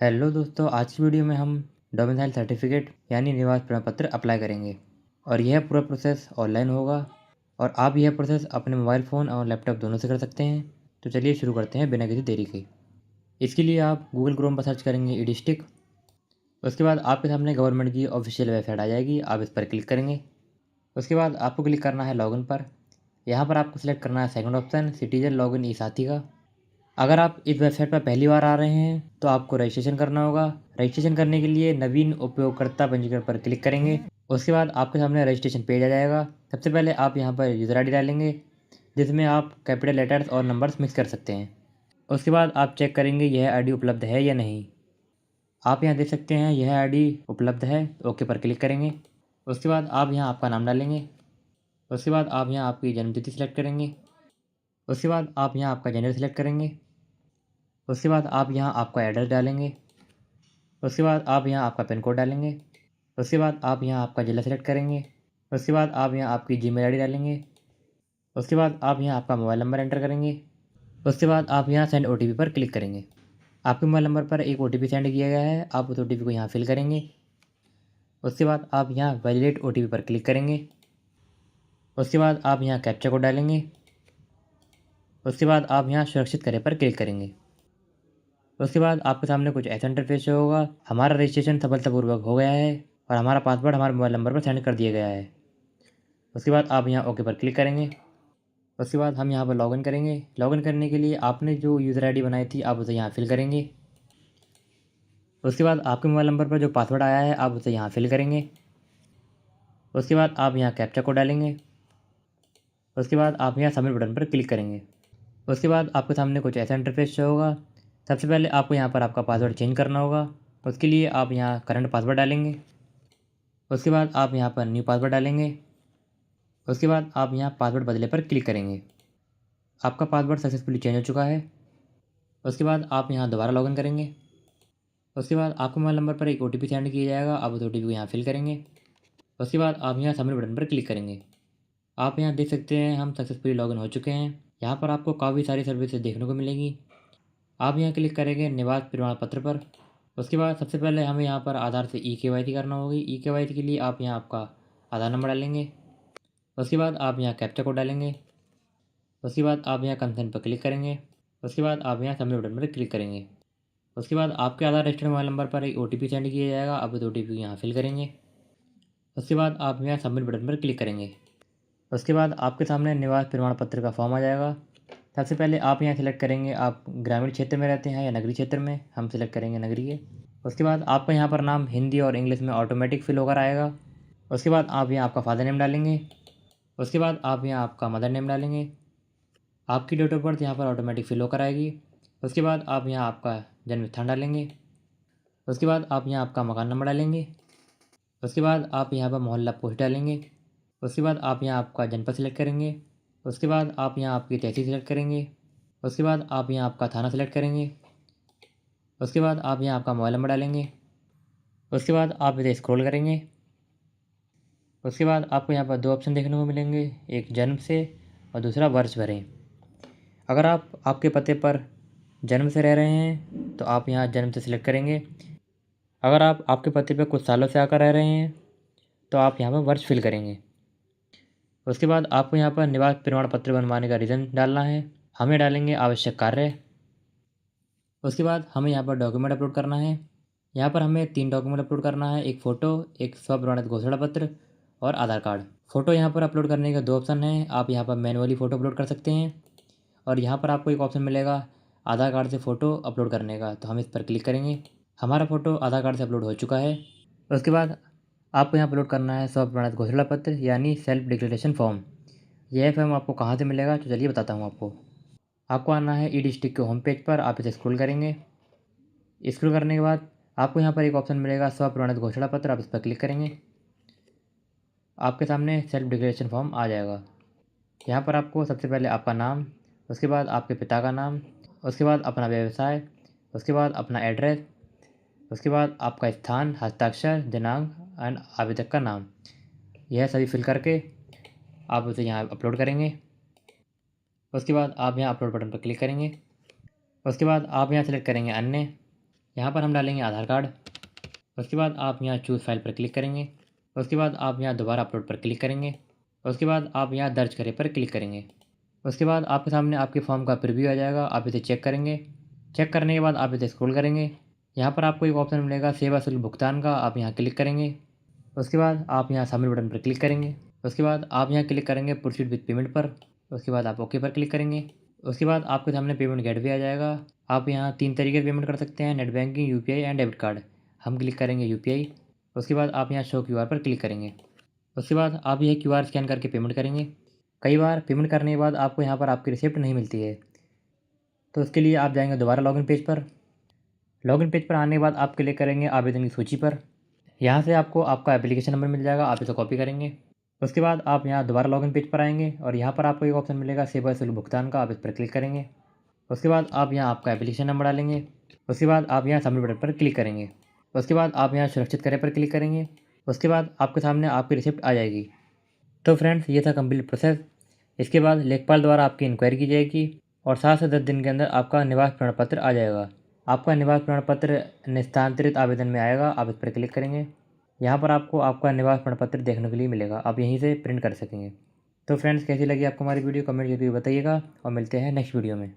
Hello दोस्तों, आज की वीडियो में हम डोमिसाइल सर्टिफिकेट यानी निवास प्रमाण पत्र अप्लाई करेंगे और यह पूरा प्रोसेस ऑनलाइन होगा और आप यह प्रोसेस अपने मोबाइल फ़ोन और लैपटॉप दोनों से कर सकते हैं। तो चलिए शुरू करते हैं बिना किसी देरी के। इसके लिए आप गूगल क्रोम पर सर्च करेंगे ई डिस्ट्रिक्ट। उसके बाद आपके सामने गवर्नमेंट की ऑफिशियल वेबसाइट आ जाएगी, आप इस पर क्लिक करेंगे। उसके बाद आपको क्लिक करना है लॉगिन पर। यहाँ पर आपको सिलेक्ट करना है सेकंड ऑप्शन सिटीजन लॉगिन ई साथी का। अगर आप इस वेबसाइट पर पहली बार आ रहे हैं तो आपको रजिस्ट्रेशन करना होगा। रजिस्ट्रेशन करने के लिए नवीन उपयोगकर्ता पंजीकरण पर क्लिक करेंगे। उसके बाद आपके सामने रजिस्ट्रेशन पेज आ जाएगा। सबसे पहले आप यहाँ पर यूज़र आईडी डालेंगे, जिसमें आप कैपिटल लेटर्स और नंबर्स मिक्स कर सकते हैं। उसके बाद आप चेक करेंगे यह आईडी उपलब्ध है या नहीं। आप यहाँ देख सकते हैं यह आईडी उपलब्ध है, ओके पर क्लिक करेंगे। उसके बाद आप यहाँ आपका नाम डालेंगे। उसके बाद आप यहाँ आपकी जन्मतिथि सेलेक्ट करेंगे। उसके बाद आप यहाँ आपका जेंडर सेलेक्ट करेंगे। उसके बाद आप यहाँ आपका एड्रेस डालेंगे। उसके बाद आप यहाँ आपका पिन कोड डालेंगे। उसके बाद आप यहाँ आपका ज़िला सेलेक्ट करेंगे। उसके बाद आप यहाँ आपकी जीमेल आईडी डालेंगे। उसके बाद आप यहाँ आपका मोबाइल नंबर एंटर करेंगे। उसके बाद आप यहाँ सेंड ओटीपी पर क्लिक करेंगे। आपके मोबाइल नंबर पर एक ओटीपी सेंड किया गया है, आप उस ओटीपी को यहाँ फिल करेंगे। उसके बाद आप यहाँ वैलिडेट ओटीपी पर क्लिक करेंगे। उसके बाद आप यहाँ कैप्चा कोड डालेंगे। उसके बाद आप यहाँ सुरक्षित करें पर क्लिक करेंगे। उसके बाद आपके सामने कुछ ऐसा इंटरफेस होगा। हमारा रजिस्ट्रेशन सफलतापूर्वक हो गया है और हमारा पासवर्ड हमारे मोबाइल नंबर पर सेंड कर दिया गया है। उसके बाद आप यहाँ ओके पर क्लिक करेंगे। उसके बाद हम यहाँ पर लॉगिन करेंगे। लॉगिन करने के लिए आपने जो यूज़र आईडी बनाई थी आप उसे यहाँ फिल करेंगे। उसके बाद आपके मोबाइल नंबर पर जो पासवर्ड आया है आप उसे यहाँ फिल करेंगे। उसके बाद आप यहाँ कैप्चा कोड डालेंगे। उसके बाद आप यहाँ सबमिट बटन पर क्लिक करेंगे। उसके बाद आपके सामने कुछ ऐसा इंटरफेस होगा। सबसे पहले आपको यहाँ पर आपका पासवर्ड चेंज करना होगा। उसके लिए आप यहाँ करंट पासवर्ड डालेंगे। उसके बाद आप यहाँ पर न्यू पासवर्ड डालेंगे। उसके बाद आप यहाँ पासवर्ड बदले पर क्लिक करेंगे। आपका पासवर्ड सक्सेसफुली चेंज हो चुका है। उसके बाद आप यहाँ दोबारा लॉगिन करेंगे। उसके बाद आपके मोबाइल नंबर पर एक ओटीपी सेंड किया जाएगा, आप उस ओटीपी को यहाँ फिल करेंगे। उसके बाद आप यहाँ सबमिट बटन पर क्लिक करेंगे। आप यहाँ देख सकते हैं हम सक्सेसफुली लॉगिन हो चुके हैं। यहाँ पर आपको काफ़ी सारी सर्विसेज देखने को मिलेंगी। आप यहाँ क्लिक करेंगे निवास प्रमाण पत्र पर। उसके बाद सबसे पहले हमें यहाँ पर आधार से ई-केवाईसी करना होगी। ई-केवाईसी के लिए आप यहाँ आपका आधार नंबर डालेंगे। उसके बाद आप यहाँ कैप्चा कोड डालेंगे। उसके बाद आप यहाँ कंसर्न पर क्लिक करेंगे। उसके बाद आप यहाँ सबमिट बटन पर क्लिक करेंगे। उसके बाद आपके आधार रजिस्टर्ड मोबाइल नंबर पर एक ओटीपी सेंड किया जाएगा, आप उस ओटीपी को यहाँ फिल करेंगे। उसके बाद आप यहाँ सबमिट बटन पर क्लिक करेंगे। उसके बाद आपके सामने निवास प्रमाण पत्र का फॉर्म आ जाएगा। सबसे पहले आप यहाँ सिलेक्ट करेंगे आप ग्रामीण क्षेत्र में रहते हैं या नगरीय क्षेत्र में, हम सिलेक्ट करेंगे नगरीय। उसके बाद आपका यहाँ पर नाम हिंदी और इंग्लिश में ऑटोमेटिक फिल होकर आएगा। उसके बाद आप यहाँ आपका फादर नेम डालेंगे। उसके बाद आप यहाँ आपका मदर नेम डालेंगे। आपकी डेट ऑफ बर्थ यहाँ पर ऑटोमेटिक फिल होकर आएगी। उसके बाद आप यहाँ आपका जन्म स्थान डालेंगे। उसके बाद आप यहाँ आपका मकान नंबर डालेंगे। उसके बाद आप यहाँ पर मोहल्ला पोस्ट डालेंगे। उसके बाद आप यहाँ आपका जनपद सिलेक्ट करेंगे। उसके बाद आप यहाँ आपकी तहसील सेलेक्ट करेंगे। उसके बाद आप यहाँ आपका थाना सेलेक्ट करेंगे। उसके बाद आप यहाँ आपका मोबाइल नंबर डालेंगे। उसके बाद आप इसे स्क्रॉल करेंगे। उसके बाद आपको यहाँ पर दो ऑप्शन देखने को मिलेंगे, एक जन्म से और दूसरा वर्ष भरें। अगर आप आपके पते पर जन्म से रह रहे हैं तो आप यहाँ जन्म से सिलेक्ट करेंगे। अगर आप आपके पते पर कुछ सालों से आकर रह रहे हैं तो आप यहाँ पर वर्ष फिल करेंगे। उसके बाद आपको यहाँ पर निवास प्रमाण पत्र बनवाने का रीज़न डालना है, हमें डालेंगे आवश्यक कार्य। उसके बाद हमें यहाँ पर डॉक्यूमेंट अपलोड करना है। यहाँ पर हमें 3 डॉक्यूमेंट अपलोड करना है, एक फ़ोटो, एक स्वप्रमाणित घोषणा पत्र और आधार कार्ड। फ़ोटो यहाँ पर अपलोड करने के 2 ऑप्शन हैं, आप यहाँ पर मैनुअली फ़ोटो अपलोड कर सकते हैं और यहाँ पर आपको एक ऑप्शन मिलेगा आधार कार्ड से फ़ोटो अपलोड करने का, तो हम इस पर क्लिक करेंगे। हमारा फ़ोटो आधार कार्ड से अपलोड हो चुका है। उसके बाद आपको यहाँ अपलोड करना है स्वप्रमाणित घोषणा पत्र यानी सेल्फ डिक्लेरेशन फॉर्म। यह फॉर्म आपको कहाँ से मिलेगा तो चलिए बताता हूँ आपको। आपको आना है ई डिस्ट्रिक्ट के होम पेज पर, आप इसे स्क्रॉल करेंगे। स्क्रॉल करने के बाद आपको यहाँ पर एक ऑप्शन मिलेगा स्वप्रमाणित घोषणा पत्र, आप इस पर क्लिक करेंगे। आपके सामने सेल्फ डिक्लेरेशन फॉर्म आ जाएगा। यहाँ पर आपको सबसे पहले आपका नाम, उसके बाद आपके पिता का नाम, उसके बाद अपना व्यवसाय, उसके बाद अपना एड्रेस, उसके बाद आपका स्थान, हस्ताक्षर, दिनांक एंड आवेदक का नाम, यह सभी फिल करके आप उसे यहाँ अपलोड करेंगे। उसके बाद आप यहाँ अपलोड बटन पर क्लिक करेंगे। उसके बाद आप यहाँ सेलेक्ट करेंगे अन्य। यहाँ पर हम डालेंगे आधार कार्ड। उसके बाद आप यहाँ चूज़ फाइल पर क्लिक करेंगे। उसके बाद आप यहाँ दोबारा अपलोड पर क्लिक करेंगे। उसके बाद आप यहाँ दर्ज करें पर क्लिक करेंगे। उसके बाद आपके सामने आपके फॉर्म का प्रीव्यू आ जाएगा, आप इसे चेक करेंगे। चेक करने के बाद आप इसे स्क्रॉल करेंगे। यहाँ पर आपको एक ऑप्शन मिलेगा सेवा शुल्क भुगतान का, आप यहाँ क्लिक करेंगे। उसके बाद आप यहाँ सबमिट बटन पर क्लिक करेंगे। उसके बाद आप यहाँ क्लिक करेंगे प्रोसीड विथ पेमेंट पर। उसके बाद आप ओके पर क्लिक करेंगे। उसके बाद आपके सामने पेमेंट गेटवे आ जाएगा। आप यहाँ 3 तरीके से पेमेंट कर सकते हैं, net banking, UPI and debit card. हम क्लिक करेंगे यूपीआई। उसके बाद आप यहाँ शो क्यूआर पर क्लिक करेंगे। उसके बाद आप यह क्यूआर स्कैन करके पेमेंट करेंगे। कई बार पेमेंट करने के बाद आपको यहाँ पर आपकी रिसिप्ट नहीं मिलती है, तो उसके लिए आप जाएंगे दोबारा लॉगिन पेज पर। लॉगिन पेज पर आने के बाद आप क्लिक करेंगे आवेदन की सूची पर। यहाँ से आपको आपका एप्लीकेशन नंबर मिल जाएगा, आप इसे कॉपी करेंगे। उसके बाद आप यहाँ दोबारा लॉगिन पेज पर आएंगे और यहाँ पर आपको एक ऑप्शन मिलेगा सेवा शुल्क भुगतान का, आप इस पर क्लिक करेंगे। उसके बाद आप यहाँ आपका एप्लीकेशन नंबर डालेंगे। उसके बाद आप यहाँ सबमिट बटन पर क्लिक करेंगे। उसके बाद आप यहाँ सुरक्षित करें पर क्लिक करेंगे। उसके बाद आपके सामने आपकी रिसिप्ट आ जाएगी। तो फ्रेंड्स, ये था कंप्लीट प्रोसेस। इसके बाद लेखपाल द्वारा आपकी इंक्वायरी की जाएगी और 7 से 10 दिन के अंदर आपका निवास प्रमाण पत्र आ जाएगा। आपका निवास प्रमाण पत्र निस्तांतरित आवेदन में आएगा, आप इस पर क्लिक करेंगे। यहाँ पर आपको आपका निवास प्रमाण पत्र देखने के लिए मिलेगा, आप यहीं से प्रिंट कर सकेंगे। तो फ्रेंड्स, कैसी लगी आपको हमारी वीडियो, कमेंट करके बताइएगा और मिलते हैं नेक्स्ट वीडियो में।